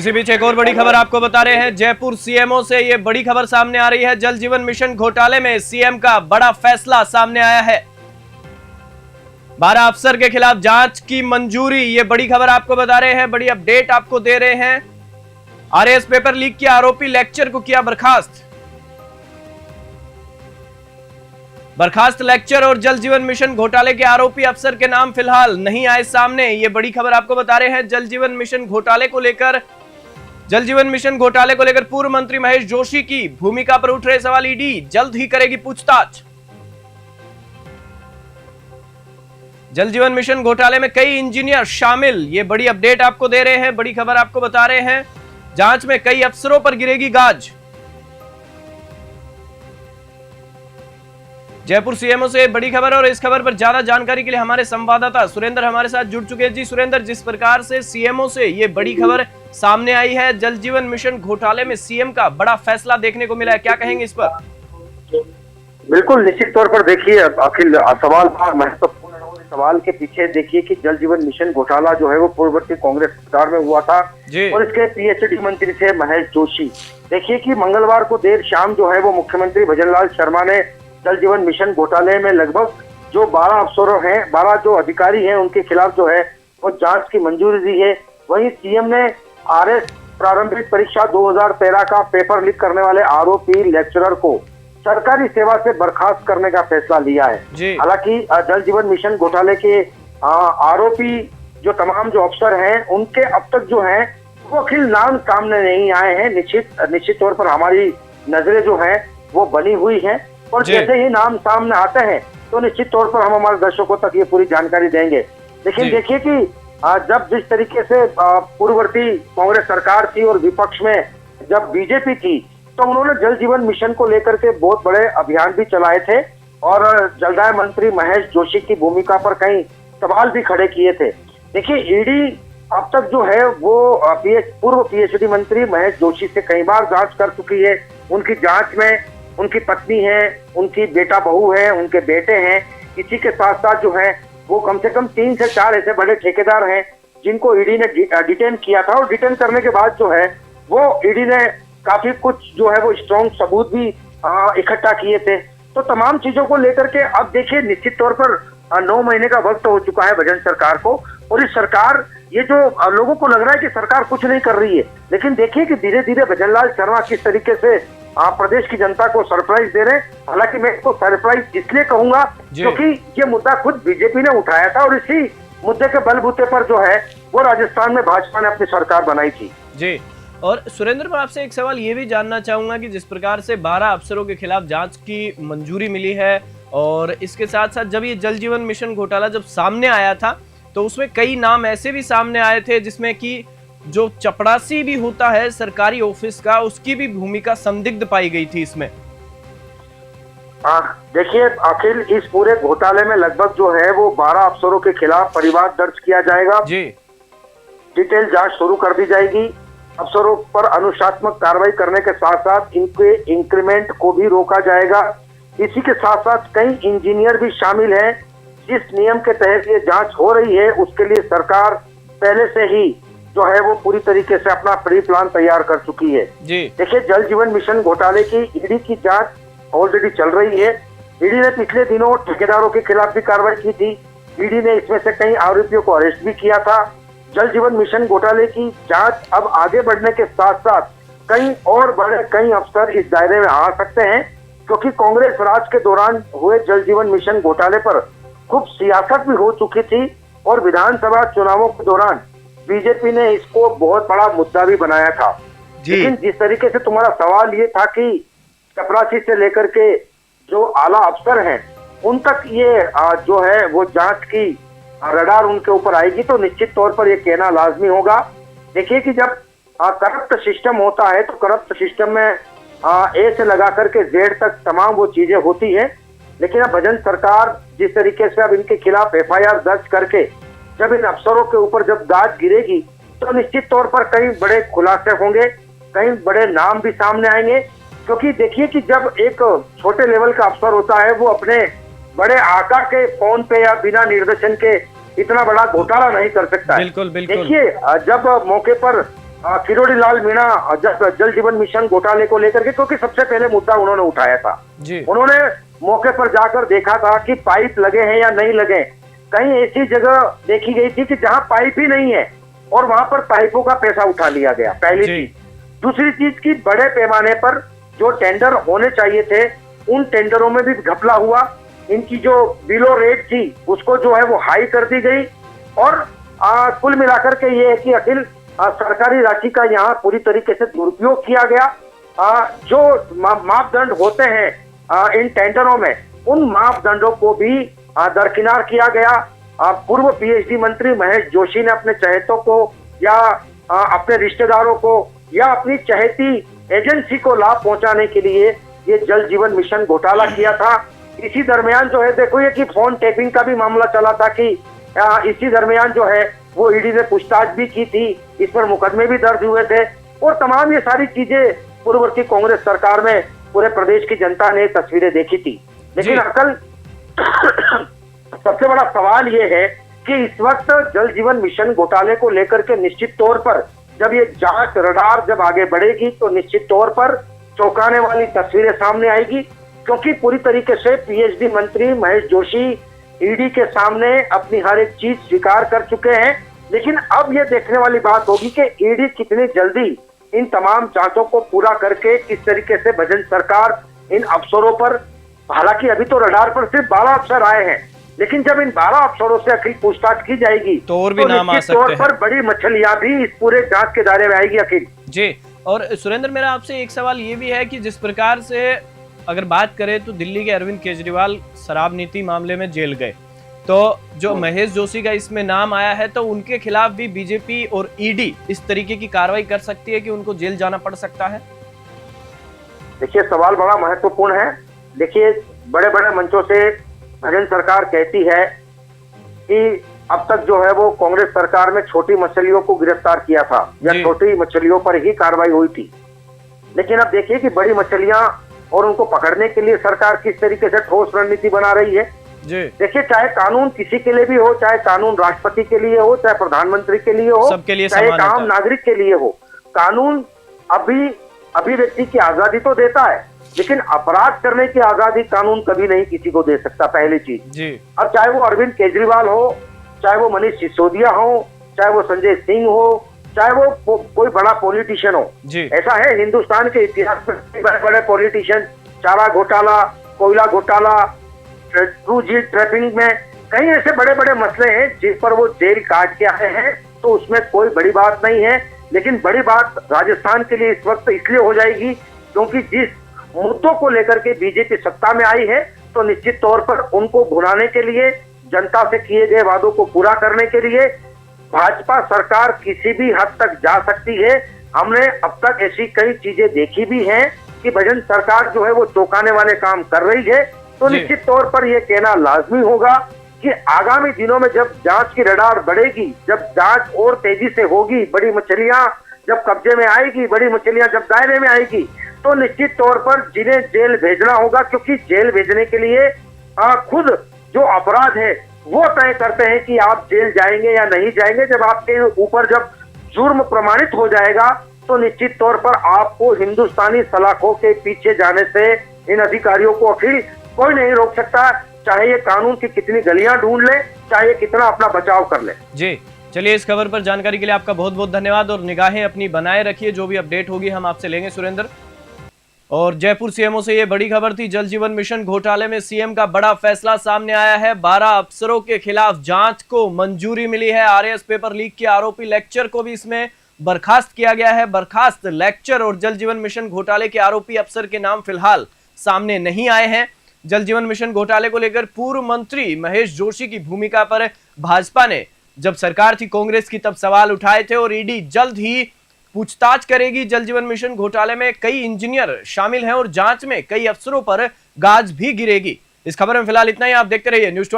इसी बीच एक और बड़ी खबर आपको बता रहे हैं। जयपुर सीएमओ से ये बड़ी खबर सामने आ रही है। जल जीवन मिशन घोटाले में सीएम का बड़ा फैसला सामने आया है। 12 अफसर के खिलाफ जांच की मंजूरी, ये बड़ी खबर आपको बता रहे हैं, बड़ी अपडेट आपको दे रहे हैं। आरएस पेपर लीक के आरोपी लेक्चर को किया बर्खास्त। बर्खास्त लेक्चर और जल जीवन मिशन घोटाले के आरोपी अफसर के नाम फिलहाल नहीं आए सामने। ये बड़ी खबर आपको बता रहे हैं। जल जीवन मिशन घोटाले को लेकर पूर्व मंत्री महेश जोशी की भूमिका पर उठ रहे सवाल। ईडी जल्द ही करेगी पूछताछ। जल जीवन मिशन घोटाले में कई इंजीनियर शामिल, ये बड़ी अपडेट आपको दे रहे हैं, बड़ी खबर आपको बता रहे हैं। जांच में कई अफसरों पर गिरेगी गाज। जयपुर सीएमओ से बड़ी खबर, और इस खबर पर ज्यादा जानकारी के लिए हमारे संवाददाता सुरेंद्र हमारे साथ जुड़ चुके हैं। जी सुरेंद्र, जिस प्रकार से सीएमओ से ये बड़ी खबर सामने आई है, जल जीवन मिशन घोटाले में सीएम का बड़ा फैसला देखने को मिला है, क्या कहेंगे इस पर? बिल्कुल, निश्चित तौर पर देखिए अखिल, सवाल महत्वपूर्ण सवाल के पीछे देखिए कि जल जीवन मिशन घोटाला जो है वो पूर्ववर्ती कांग्रेस सरकार में हुआ था और इसके पीएचडी मंत्री थे महेश जोशी। देखिए कि मंगलवार को देर शाम जो है वो मुख्यमंत्री भजनलाल शर्मा ने जल जीवन मिशन घोटाले में लगभग जो 12 अफसरों हैं, 12 जो अधिकारी हैं, उनके खिलाफ जो है वो जांच की मंजूरी दी है। वहीं सीएम ने आरएस प्रारंभिक परीक्षा 2013 का पेपर लीक करने वाले आरोपी लेक्चरर को सरकारी सेवा से बर्खास्त करने का फैसला लिया है। हालांकि जल जीवन मिशन घोटाले के आरोपी जो तमाम जो अफसर हैं, उनके अब तक जो है वो अखिल नाम सामने नहीं आए हैं। निश्चित तौर पर हमारी नजरें जो है वो बनी हुई हैं, और जैसे ही नाम सामने आते हैं तो निश्चित तौर पर हम हमारे दर्शकों तक ये पूरी जानकारी देंगे। लेकिन देखिए कि जब जिस तरीके से पूर्ववर्ती कांग्रेस सरकार थी और विपक्ष में जब बीजेपी थी, तो उन्होंने जल जीवन मिशन को लेकर के बहुत बड़े अभियान भी चलाए थे और जलदाय मंत्री महेश जोशी की भूमिका पर कई सवाल भी खड़े किए थे। देखिए, ईडी अब तक जो है वो पूर्व पीएचडी मंत्री महेश जोशी से कई बार जांच कर चुकी है। उनकी जांच में उनकी पत्नी है, उनकी बेटा बहू है, उनके बेटे हैं। इसी के साथ साथ जो है वो कम से कम 3 से 4 ऐसे बड़े ठेकेदार हैं जिनको ईडी ने डिटेन किया था, और डिटेन करने के बाद जो है वो ईडी ने काफी कुछ जो है वो स्ट्रॉन्ग सबूत भी इकट्ठा किए थे। तो तमाम चीजों को लेकर के अब देखिए निश्चित तौर पर 9 महीने का वक्त हो चुका है भजन सरकार को, और इस सरकार, ये जो लोगों को लग रहा है कि सरकार कुछ नहीं कर रही है, लेकिन देखिए कि धीरे धीरे भजनलाल शर्मा किस तरीके से प्रदेश की जनता को सरप्राइज दे रहे हैं। हालांकि मैं इसको सरप्राइज इसलिए कहूंगा क्योंकि ये मुद्दा खुद बीजेपी ने उठाया था, और इसी मुद्दे के बलबूते पर जो है वो राजस्थान में भाजपा ने अपनी सरकार बनाई थी। जी, और सुरेंद्र, मैं आपसे एक सवाल ये भी जानना चाहूंगा कि जिस प्रकार से 12 अफसरों के खिलाफ जांच की मंजूरी मिली है, और इसके साथ साथ जब ये जल जीवन मिशन घोटाला जब सामने आया था तो उसमें कई नाम ऐसे भी सामने आए थे जिसमें कि जो चपरासी भी होता है सरकारी ऑफिस का, उसकी भी भूमिका संदिग्ध पाई गई थी इसमें। देखिए अखिल, इस पूरे घोटाले में लगभग जो है वो 12 अफसरों के खिलाफ परिवाद दर्ज किया जाएगा जी। डिटेल जांच शुरू कर दी जाएगी। अफसरों पर अनुशासनात्मक कार्रवाई करने के साथ साथ इनके इंक्रीमेंट को भी रोका जाएगा। इसी के साथ साथ कई इंजीनियर भी शामिल हैं। जिस नियम के तहत ये जांच हो रही है उसके लिए सरकार पहले से ही जो है वो पूरी तरीके से अपना प्री प्लान तैयार कर चुकी है जी। देखिए, जल जीवन मिशन घोटाले की ईडी की जांच ऑलरेडी चल रही है। ईडी ने पिछले दिनों ठेकेदारों के खिलाफ भी कार्रवाई की थी। ईडी ने इसमें से कई आरोपियों को अरेस्ट भी किया था। जल जीवन मिशन घोटाले की जांच अब आगे बढ़ने के साथ साथ कई अफसर इस दायरे में आ सकते हैं, क्योंकि कांग्रेस राज के दौरान हुए जल जीवन मिशन घोटाले पर खूब सियासत भी हो चुकी थी, और विधानसभा चुनावों के दौरान बीजेपी ने इसको बहुत बड़ा मुद्दा भी बनाया था। लेकिन जिस तरीके से तुम्हारा सवाल ये था कि चपरासी से लेकर के जो आला अफसर हैं उन तक ये जो है वो जांच की रडार उनके ऊपर आएगी, तो निश्चित तौर पर ये कहना लाजमी होगा। देखिए कि जब करप्ट सिस्टम होता है तो करप्ट सिस्टम में ए से लगा करके जेड तक तमाम वो चीजें होती हैं। लेकिन अब भजन सरकार जिस तरीके से अब इनके खिलाफ एफआईआर दर्ज करके जब इन अफसरों के ऊपर जब दाद गिरेगी तो निश्चित तौर पर कई बड़े खुलासे होंगे, कई बड़े नाम भी सामने आएंगे। क्योंकि देखिए कि जब एक छोटे लेवल का अफसर होता है वो अपने बड़े आका के फोन पे या बिना निर्देशन के इतना बड़ा घोटाला नहीं कर सकता है। बिल्कुल बिल्कुल। देखिए, जब मौके पर किरोड़ी लाल मीणा जब जल जीवन मिशन घोटाले को लेकर के, क्योंकि सबसे पहले मुद्दा उन्होंने उठाया था जी। उन्होंने मौके पर जाकर देखा था कि पाइप लगे हैं या नहीं लगे। कहीं ऐसी जगह देखी गई थी कि जहां पाइप ही नहीं है और वहां पर पाइपों का पैसा उठा लिया गया, पहली चीज। दूसरी चीज की बड़े पैमाने पर जो टेंडर होने चाहिए थे उन टेंडरों में भी घपला हुआ। इनकी जो बिलो रेट थी उसको जो है वो हाई कर दी गई और कुल मिलाकर के ये है कि अखिल सरकारी राशि का यहाँ पूरी तरीके से दुरुपयोग किया गया। जो मापदंड होते हैं इन टेंडरों में, उन मापदंडों को भी दरकिनार किया गया। पूर्व पीएचडी मंत्री महेश जोशी ने अपने चहेतों को या अपने रिश्तेदारों को या अपनी चहेती एजेंसी को लाभ पहुंचाने के लिए ये जल जीवन मिशन घोटाला किया था। इसी दरमियान जो है देखो ये कि फोन टैपिंग का भी मामला चला था कि इसी दरमियान जो है वो ईडी ने पूछताछ भी की थी, इस पर मुकदमे भी दर्ज हुए थे और तमाम ये सारी चीजें पूर्ववर्ती कांग्रेस सरकार में पूरे प्रदेश की जनता ने तस्वीरें देखी थी। लेकिन अकल सबसे बड़ा सवाल ये है कि इस वक्त जल जीवन मिशन घोटाले को लेकर के निश्चित तौर पर जब ये जांच रडार जब आगे बढ़ेगी तो निश्चित तौर पर चौंकाने वाली तस्वीरें सामने आएगी, क्योंकि पूरी तरीके से पीएचडी मंत्री महेश जोशी ईडी के सामने अपनी हर एक चीज स्वीकार कर चुके हैं। लेकिन अब ये देखने वाली बात होगी कि ईडी कितनी जल्दी इन तमाम जांचों को पूरा करके किस तरीके से भजन सरकार इन अफसरों पर, हालांकि अभी तो रडार पर सिर्फ 12 अफसर आए हैं, लेकिन जब इन 12 अफसरों से अखिल पूछताछ की जाएगी तो और भी नाम आ सकते तौर पर बड़ी मछलियां भी इस पूरे जांच के दायरे में आएगी अखिल जी। और सुरेंद्र, मेरा आपसे एक सवाल ये भी है कि जिस प्रकार से अगर बात करें तो दिल्ली के अरविंद केजरीवाल शराब नीति मामले में जेल गए, तो जो महेश जोशी का इसमें नाम आया है तो उनके खिलाफ भी बीजेपी और ईडी इस तरीके की कार्रवाई कर सकती है कि उनको जेल जाना पड़ सकता है? देखिए सवाल बड़ा महत्वपूर्ण है। देखिए बड़े बड़े मंचों से भजन सरकार कहती है कि अब तक जो है वो कांग्रेस सरकार में छोटी मछलियों को गिरफ्तार किया था या छोटी मछलियों पर ही कार्रवाई हुई थी, लेकिन अब देखिए कि बड़ी मछलियां और उनको पकड़ने के लिए सरकार किस तरीके से ठोस रणनीति बना रही है। देखिए चाहे कानून किसी के लिए भी हो, चाहे कानून राष्ट्रपति के लिए हो, चाहे प्रधानमंत्री के लिए हो, सबके लिए चाहे आम नागरिक के लिए हो, कानून अभिव्यक्ति की आजादी तो देता है, लेकिन अपराध करने की आजादी कानून कभी नहीं किसी को दे सकता, पहली चीज। अब चाहे वो अरविंद केजरीवाल हो, चाहे वो मनीष सिसोदिया हो, चाहे वो संजय सिंह हो, चाहे वो कोई बड़ा पॉलिटिशियन हो, ऐसा है हिंदुस्तान के इतिहास में बड़े बड़े पॉलिटिशियन, चारा घोटाला, कोयला घोटाला, 2G ट्रैपिंग में कई ऐसे बड़े बड़े मसले हैं जिस पर वो जेल काट के आए हैं, तो उसमें कोई बड़ी बात नहीं है। लेकिन बड़ी बात राजस्थान के लिए इस वक्त इसलिए हो जाएगी क्योंकि जिस मुद्दों को लेकर के बीजेपी सत्ता में आई है, तो निश्चित तौर पर उनको भुनाने के लिए, जनता से किए गए वादों को पूरा करने के लिए भाजपा सरकार किसी भी हद तक जा सकती है। हमने अब तक ऐसी कई चीजें देखी भी हैं कि भजन सरकार जो है वो चौंकाने वाले काम कर रही है, तो निश्चित तौर पर यह कहना लाजमी होगा कि आगामी दिनों में जब जांच की रडार बढ़ेगी, जब जांच और तेजी से होगी, बड़ी मछलियां जब कब्जे में आएगी, बड़ी मछलियां जब दायरे में आएगी, तो निश्चित तौर पर जिन्हें जेल भेजना होगा, क्योंकि जेल भेजने के लिए खुद जो अपराध है वो तय करते हैं कि आप जेल जाएंगे या नहीं जाएंगे। जब आपके ऊपर जब जुर्म प्रमाणित हो जाएगा तो निश्चित तौर पर आपको हिंदुस्तानी सलाखों के पीछे जाने से इन अधिकारियों को अखिल कोई नहीं रोक सकता, चाहे ये कानून की कितनी गलियां ढूंढ ले, चाहे कितना अपना बचाव कर ले। जी चलिए, इस खबर पर जानकारी के लिए आपका बहुत बहुत धन्यवाद और निगाहें अपनी बनाए रखिए, जो भी अपडेट होगी हम आपसे लेंगे सुरेंद्र। और जयपुर सीएमओ से ये बड़ी खबर थी, जल जीवन मिशन घोटाले में सीएम का बड़ा फैसला सामने आया है। 12 अफसरों के खिलाफ जांच को मंजूरी मिली है। आरएस पेपर लीक के आरोपी लेक्चर को भी इसमें बर्खास्त किया गया है। बर्खास्त लेक्चर और जल जीवन मिशन घोटाले के आरोपी अफसर के नाम फिलहाल सामने नहीं आए हैं। जल जीवन मिशन घोटाले को लेकर पूर्व मंत्री महेश जोशी की भूमिका पर भाजपा ने जब सरकार थी कांग्रेस की तब सवाल उठाए थे और ईडी जल्द ही पूछताछ करेगी। जल जीवन मिशन घोटाले में कई इंजीनियर शामिल हैं और जांच में कई अफसरों पर गाज भी गिरेगी। इस खबर में फिलहाल इतना ही। आप देखते रहिए न्यूज़।